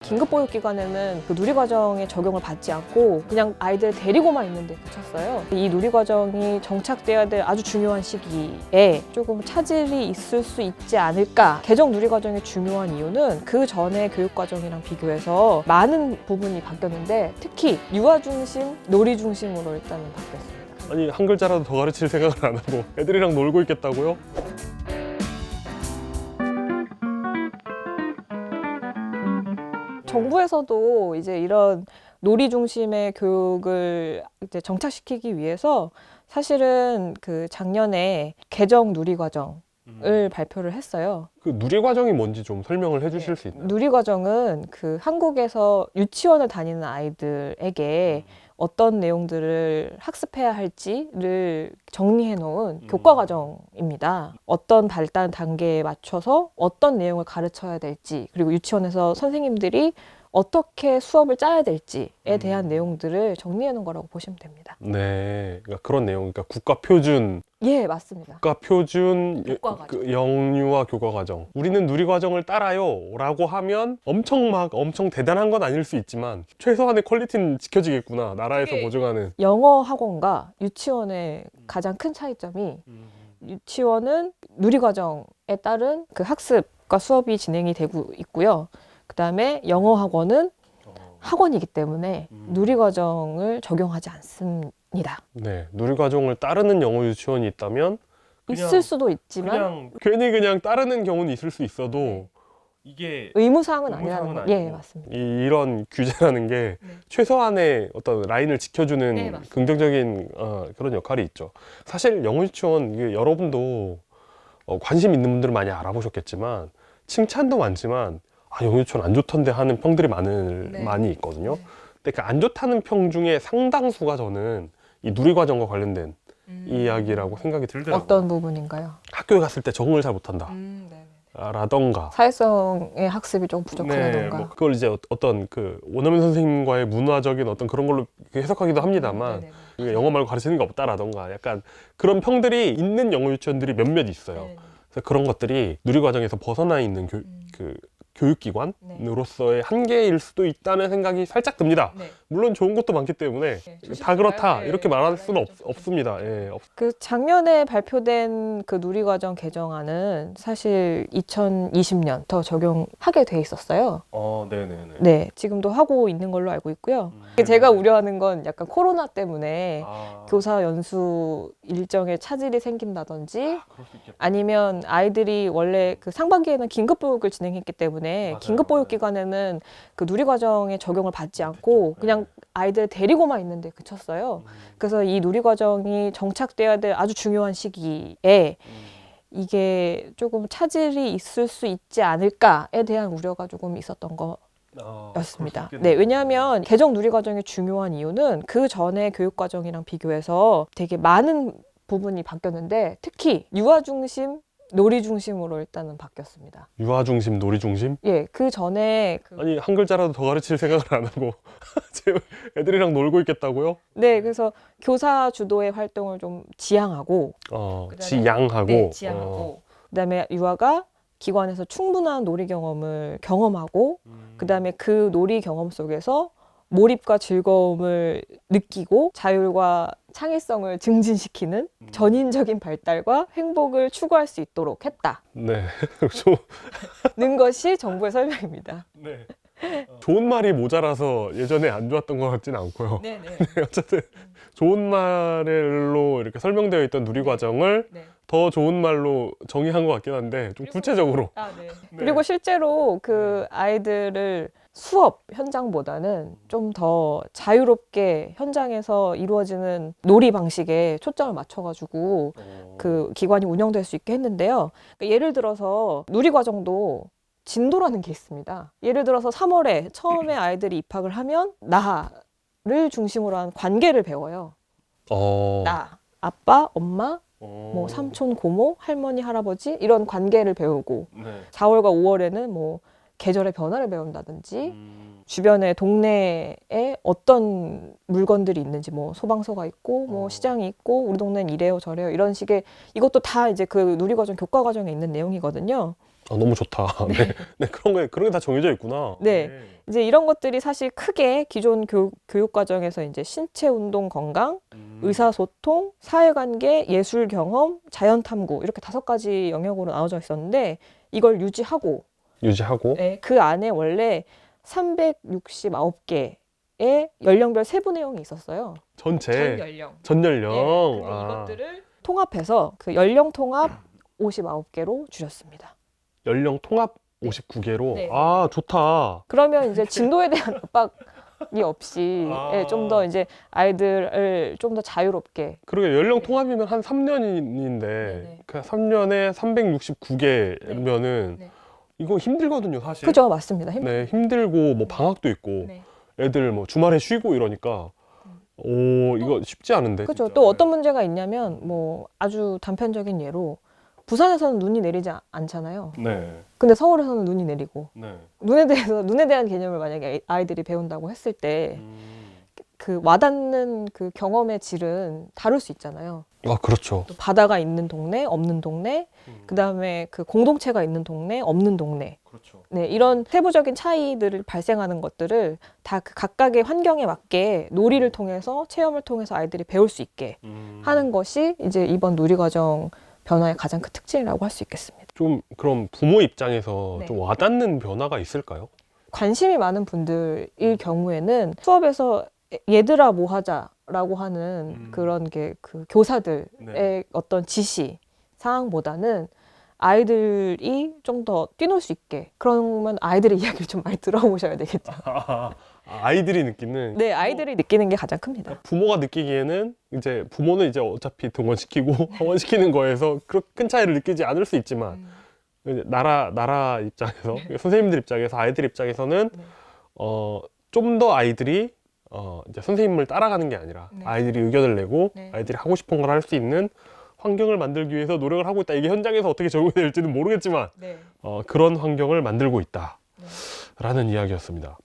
긴급보육기관에는 그 누리과정의 적용을 받지 않고 그냥 아이들 데리고만 있는데 그쳤어요. 이 누리과정이 정착돼야 될 아주 중요한 시기에 조금 차질이 있을 수 있지 않을까. 개정 누리과정의 중요한 이유는 그 전에 교육과정이랑 비교해서 많은 부분이 바뀌었는데 특히 유아 중심, 놀이 중심으로 일단은 바뀌었습니다. 아니 한 글자라도 더 가르칠 생각을 안 하고 애들이랑 놀고 있겠다고요? 정부에서도 이제 이런 놀이 중심의 교육을 이제 정착시키기 위해서 사실은 그 작년에 개정 누리과정을 발표를 했어요. 그 누리과정이 뭔지 좀 설명을 해주실 수 있나요? 누리과정은 그 한국에서 유치원을 다니는 아이들에게 어떤 내용들을 학습해야 할지를 정리해 놓은 교과과정입니다. 어떤 발달 단계에 맞춰서 어떤 내용을 가르쳐야 될지, 그리고 유치원에서 선생님들이 어떻게 수업을 짜야 될지에 대한 내용들을 정리해 놓은 거라고 보시면 됩니다. 네, 그러니까 그런 내용, 그러니까 국가표준, 예, 맞습니다. 국가표준 교과과정. 그 영유아 교과과정. 우리는 누리과정을 따라요라고 하면 엄청 대단한 건 아닐 수 있지만 최소한의 퀄리티는 지켜지겠구나. 나라에서 그게 보증하는. 영어 학원과 유치원의 가장 큰 차이점이 유치원은 누리과정에 따른 그 학습과 수업이 진행이 되고 있고요. 그 다음에 영어 학원은 학원이기 때문에 누리과정을 적용하지 않습니다. 네, 누리과정을 따르는 영어 유치원이 있다면 있을 수도 있지만 그냥 따르는 경우는 있을 수 있어도 네. 이게 의무사항은 의무사항은 아니라는 거. 아니고. 예, 맞습니다. 이런 규제라는 게 네. 최소한의 어떤 라인을 지켜주는 네, 맞습니다. 긍정적인 그런 역할이 있죠. 사실 영어 유치원 이게 여러분도 관심 있는 분들은 많이 알아보셨겠지만 칭찬도 많지만 영어 유치원 안 좋던데 하는 평들이 네. 많이 있거든요. 네. 근데 그 안 좋다는 평 중에 상당수가 저는 이 누리과정과 관련된 이야기라고 생각이 들더라고요. 어떤 부분인가요? 학교에 갔을 때 적응을 잘 못한다 네. 라던가 사회성의 학습이 좀 부족하다던가. 뭐 그걸 이제 어떤 그 원어민 선생님과의 문화적인 어떤 그런 걸로 해석하기도 합니다만 네네네. 이게 영어 말고 가르치는 게 없다라던가 약간 그런 평들이 있는 영어 유치원들이 몇몇 있어요. 네네. 그래서 그런 것들이 누리과정에서 벗어나 있는 그 교육기관으로서의 한계일 수도 있다는 생각이 살짝 듭니다. 네. 물론 좋은 것도 많기 때문에 네, 다 그렇다 네, 이렇게 말할 수는 좀 없습니다. 예, 그 작년에 발표된 그 누리과정 개정안은 사실 2020년 더 적용하게 돼 있었어요. 네네네. 네, 지금도 하고 있는 걸로 알고 있고요. 제가 우려하는 건 약간 코로나 때문에 교사 연수 일정에 차질이 생긴다든지 그럴 수 있겠다. 아니면 아이들이 원래 그 상반기에는 긴급보육을 진행했기 때문에 맞아요. 긴급보육기관에는 그 누리과정의 적용을 받지 않고 그냥 아이들 데리고만 있는데 그쳤어요. 그래서 이 누리과정이 정착돼야 될 아주 중요한 시기에 이게 조금 차질이 있을 수 있지 않을까에 대한 우려가 조금 있었던 였습니다. 네, 왜냐하면 개정 누리과정의 중요한 이유는 그 전에 교육과정이랑 비교해서 되게 많은 부분이 바뀌었는데 특히 유아 중심, 놀이 중심으로 일단은 바뀌었습니다. 유아 중심, 놀이 중심? 예, 그 전에 아니 한 글자라도 더 가르칠 생각을 안 하고 애들이랑 놀고 있겠다고요? 네, 그래서 교사 주도의 활동을 좀 지향하고 지양하고 네, 지향하고 그다음에 유아가 기관에서 충분한 놀이 경험을 경험하고 그다음에 그 놀이 경험 속에서 몰입과 즐거움을 느끼고 자율과 창의성을 증진시키는 전인적인 발달과 행복을 추구할 수 있도록 네. 좀, 했다는 것이 정부의 설명입니다. 네. 좋은 말이 모자라서 예전에 안 좋았던 것 같지는 않고요. 네네. 어쨌든 좋은 말로 이렇게 설명되어 있던 누리과정을 네. 더 좋은 말로 정의한 것 같긴 한데 좀 구체적으로 그리고 실제로 그 아이들을 수업 현장보다는 좀 더 자유롭게 현장에서 이루어지는 놀이 방식에 초점을 맞춰가지고 그 기관이 운영될 수 있게 했는데요. 그러니까 예를 들어서 누리과정도 진도라는 게 있습니다. 예를 들어서 3월에 처음에 아이들이 입학을 하면 나를 중심으로 한 관계를 배워요. 나, 아빠, 엄마, 뭐 삼촌, 고모, 할머니, 할아버지 이런 관계를 배우고 4월과 5월에는 뭐 계절의 변화를 배운다든지 주변의 동네에 어떤 물건들이 있는지 뭐 소방서가 있고 뭐 시장이 있고 우리 동네는 이래요 저래요 이런 식의 이것도 다 이제 그 누리과정 교과과정에 있는 내용이거든요. 너무 좋다. 네. 네, 그런 게 다 정해져 있구나. 네. 이제 이런 것들이 사실 크게 기존 교육 과정에서 이제 신체 운동 건강, 의사소통, 사회관계, 예술 경험, 자연 탐구 이렇게 5가지 영역으로 나눠져 있었는데 이걸 유지하고 네, 그 안에 원래 369개의 연령별 세부 내용이 있었어요. 전 연령. 전 연령. 네, 근데 이것들을 통합해서 그 연령 통합 59개로 줄였습니다. 연령 통합 59개로. 네. 아, 좋다. 그러면 이제 진도에 대한 압박이 없이 좀 더 이제 아이들을 좀 더 자유롭게. 그러게 연령 통합이면 한 3년인데 네네. 그 3년에 369개면은 네. 이거 힘들거든요, 사실. 그죠, 맞습니다. 네, 힘들고 뭐 방학도 있고 네. 애들 뭐 주말에 쉬고 이러니까 이거 쉽지 않은데. 그죠. 진짜. 또 어떤 문제가 있냐면 뭐 아주 단편적인 예로 부산에서는 눈이 내리지 않잖아요. 네. 근데 서울에서는 눈이 내리고 네. 눈에 대한 개념을 만약에 아이들이 배운다고 했을 때 그 와닿는 그 경험의 질은 다를 수 있잖아요. 아, 그렇죠. 또 바다가 있는 동네, 없는 동네, 그다음에 그 공동체가 있는 동네, 없는 동네. 그렇죠. 네, 이런 세부적인 차이들을 발생하는 것들을 다 그 각각의 환경에 맞게 놀이를 통해서 체험을 통해서 아이들이 배울 수 있게 하는 것이 이제 이번 누리과정 변화의 가장 큰 특징이라고 할 수 있겠습니다. 좀 그럼 부모 입장에서 네. 좀 와닿는 변화가 있을까요? 관심이 많은 분들일 경우에는 수업에서 얘들아 뭐 하자라고 하는 그런 게 그 교사들의 네. 어떤 지시 사항보다는 아이들이 좀 더 뛰놀 수 있게, 그러면 아이들의 이야기를 좀 많이 들어보셔야 되겠죠. 아이들이 느끼는. 네, 아이들이 느끼는 게 가장 큽니다. 부모가 느끼기에는 이제 부모는 이제 어차피 등원시키고 하원시키는 거에서 그렇게 큰 차이를 느끼지 않을 수 있지만 이제 나라 입장에서 선생님들 입장에서 아이들 입장에서는 좀 더 아이들이 이제 선생님을 따라가는 게 아니라 네. 아이들이 의견을 내고 네. 아이들이 하고 싶은 걸 할 수 있는 환경을 만들기 위해서 노력을 하고 있다. 이게 현장에서 어떻게 적용이 될지는 모르겠지만 네. 그런 환경을 만들고 있다. 네. 라는 이야기였습니다.